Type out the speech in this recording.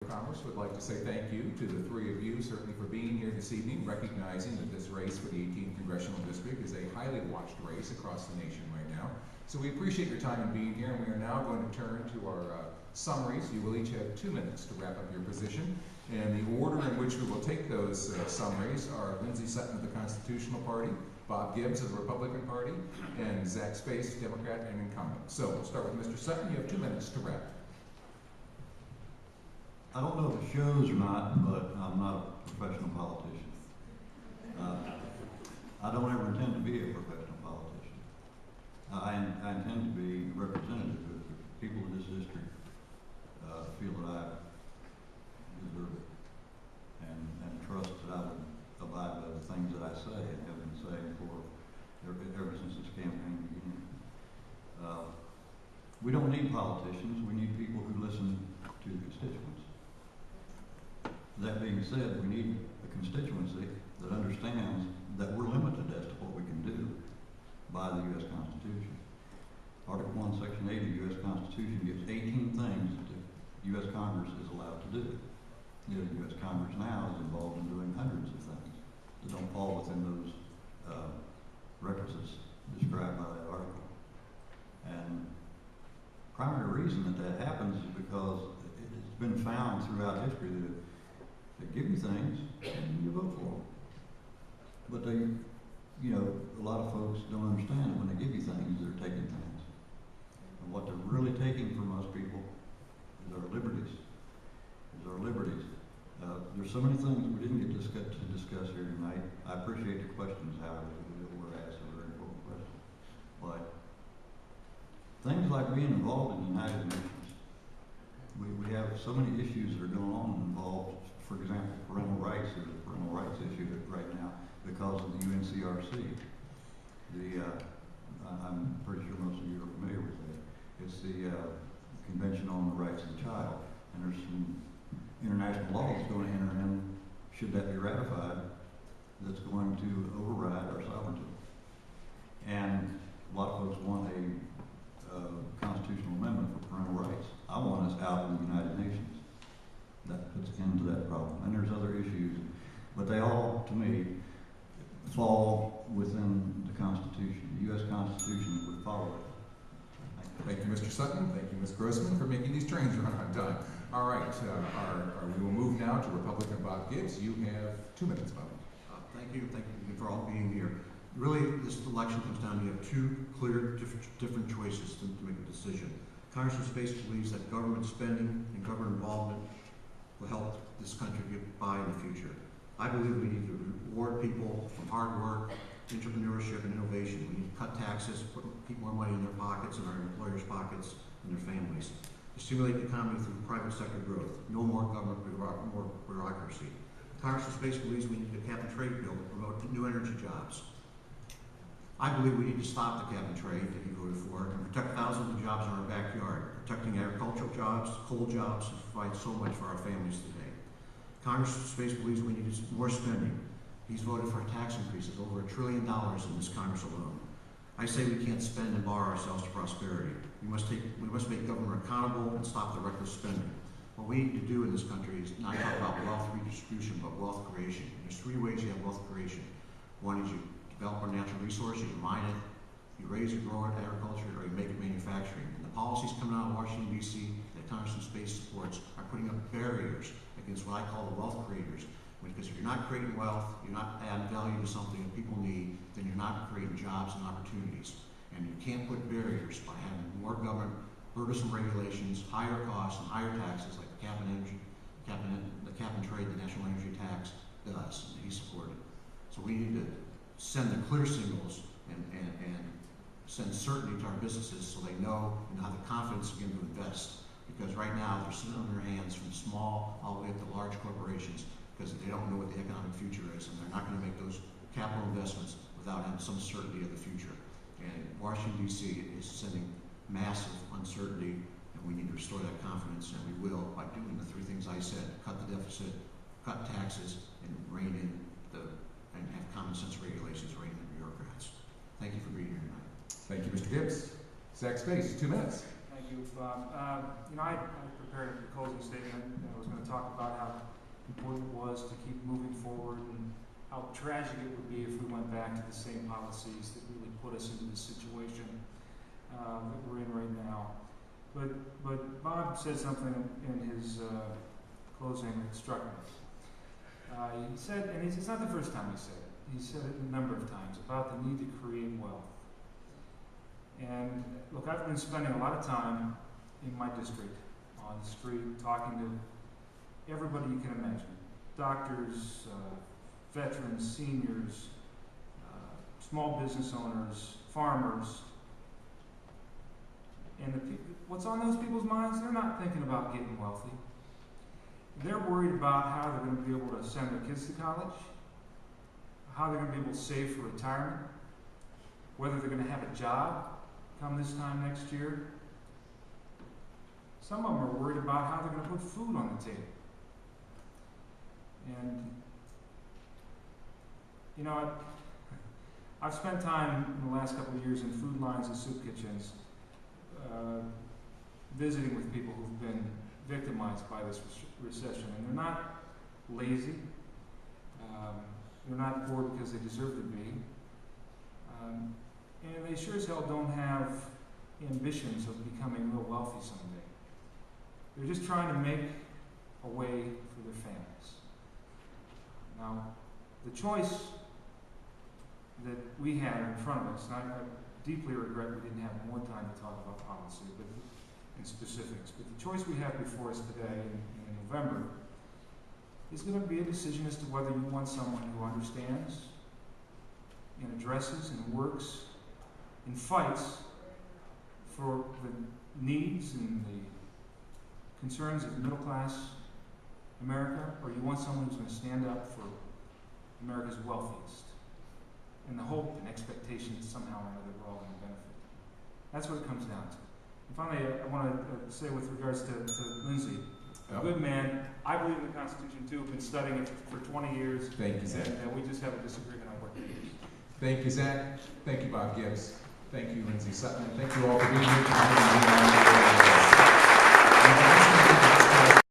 Commerce would like to say thank you to the three of you, certainly for being here this evening, recognizing that this race for the 18th Congressional District is a highly watched race across the nation right now. So we appreciate your time in being here, and we are now going to turn to our summaries. You will each have 2 minutes to wrap up your position. And the order in which we will take those summaries are Lindsey Sutton of the Constitutional Party, Bob Gibbs of the Republican Party, and Zack, Democrat and incumbent. So we'll start with Mr. Sutton. You have 2 minutes to wrap. I don't know if it shows or not, but I'm not a professional politician. I don't ever intend to be a professional politician. I intend to be representative of the people of this district feel that I deserve it and trust that I would abide by the things that I say and have been saying for ever since this campaign began. We don't need politicians. We need people who listen to the constituents. That being said, we need a constituency that understands that we're limited as to what we can do by the U.S. Constitution. Article 1, Section 8 of the U.S. Constitution gives 18 things that the U.S. Congress is allowed to do. Yet the U.S. Congress now is involved in doing hundreds of things that don't fall within those requisites described by that article. And the primary reason that happens is because it's been found throughout history that they give you things and you vote for them. But they, a lot of folks don't understand that when they give you things, they're taking things. And what they're really taking from most people is our liberties. There's so many things we didn't get to discuss here tonight. I appreciate the questions, however, that were asked. They're very important questions. But things like being involved in the United Nations. We have so many issues that are going on involved. For example, parental rights. There's a parental rights issue right now because of the UNCRC. I'm pretty sure most of you are familiar with it. It's the Convention on the Rights of the Child. And there's some international law that's going to enter in, should that be ratified, that's going to override our sovereignty. And a lot of folks want a constitutional amendment for parental rights. I want us out of the United Nations. That puts an end to that problem. And there's other issues, but they all, to me, fall within the Constitution. The U.S. Constitution would follow it. Thank you, Mr. Sutton. Thank you, Ms. Grossman, for making these trains run on time. All right, we will move now to Republican Bob Gibbs. You have 2 minutes, Bob. Thank you for all being here. Really, this election comes down to you have two clear, different choices to make a decision. Congressman Space believes that government spending and government involvement will help this country get by in the future. I believe we need to reward people from hard work, entrepreneurship, and innovation. We need to cut taxes, keep more money in their pockets and our employers' pockets and their families. To stimulate the economy through private sector growth. No more government bureaucracy. Congressman Space believes we need a cap and trade bill to promote new energy jobs. I believe we need to stop the cap and trade that he voted for and protect thousands of jobs in our backyard, protecting agricultural jobs, coal jobs, and provide so much for our families today. Congressman Space believes we need more spending. He's voted for tax increases over $1 trillion in this Congress alone. I say we can't spend and borrow ourselves to prosperity. We must make government accountable and stop the reckless spending. What we need to do in this country is not talk about wealth redistribution, but wealth creation. There's 3 ways you have wealth creation. One is you develop our natural resource, you mine it, you raise or grow it in agriculture, or you make it manufacturing. And the policies coming out of Washington, D.C. that Congressman Space supports are putting up barriers against what I call the wealth creators. Because if you're not creating wealth, you're not adding value to something that people need, then you're not creating jobs and opportunities. And you can't put barriers by having more government, burdensome regulations, higher costs, and higher taxes like the cap and trade, the national energy tax does, and he supported. So we need to send the clear signals and send certainty to our businesses so they know and have the confidence again to invest. Because right now they're sitting on their hands from small all the way up to large corporations because they don't know what the economic future is, and they're not going to make those capital investments without having some certainty of the future. And Washington, D.C. is sending massive uncertainty, and we need to restore that confidence, and we will by doing the 3 things I said: cut the deficit, cut taxes, and rein in and have common sense regulations, rein in the bureaucrats. Thank you for being here tonight. Thank you, Mr. Gibbs. Zack Space, 2 minutes. Thank you, Bob. I preparing the closing statement, I was going to talk about how important it was to keep moving forward and how tragic it would be if we went back to the same policies that really put us into this situation that we're in right now. But Bob said something in his closing that struck me. He said, and it's not the first time he said it, he said it a number of times, about the need to create wealth. And look, I've been spending a lot of time in my district, on the street, talking to everybody you can imagine. Doctors, veterans, seniors, small business owners, farmers. And what's on those people's minds? They're not thinking about getting wealthy. They're worried about how they're going to be able to send their kids to college, how they're going to be able to save for retirement, whether they're going to have a job come this time next year. Some of them are worried about how they're going to put food on the table. And, you know, I've spent time in the last couple of years in food lines and soup kitchens, visiting with people who've been victimized by this recession. And they're not lazy. They're not poor because they deserve to be. And they sure as hell don't have ambitions of becoming real wealthy someday. They're just trying to make a way for their families. Now, the choice that we have in front of us, and I deeply regret we didn't have more time to talk about policy and specifics, but the choice we have before us today in November is going to be a decision as to whether you want someone who understands and addresses and works and fights for the needs and the concerns of middle class America, or you want someone who's going to stand up for America's wealthiest and the hope and expectation that somehow or another we're all going to benefit. That's what it comes down to. And finally, I want to say with regards to Lindsey, a good man. I believe in the Constitution too. I've been studying it for 20 years. Thank you, Zack. And we just have a disagreement on what it is. Thank you, Zack. Thank you, Bob Gibbs. Thank you, Lindsey Sutton. And thank you all for being here tonight.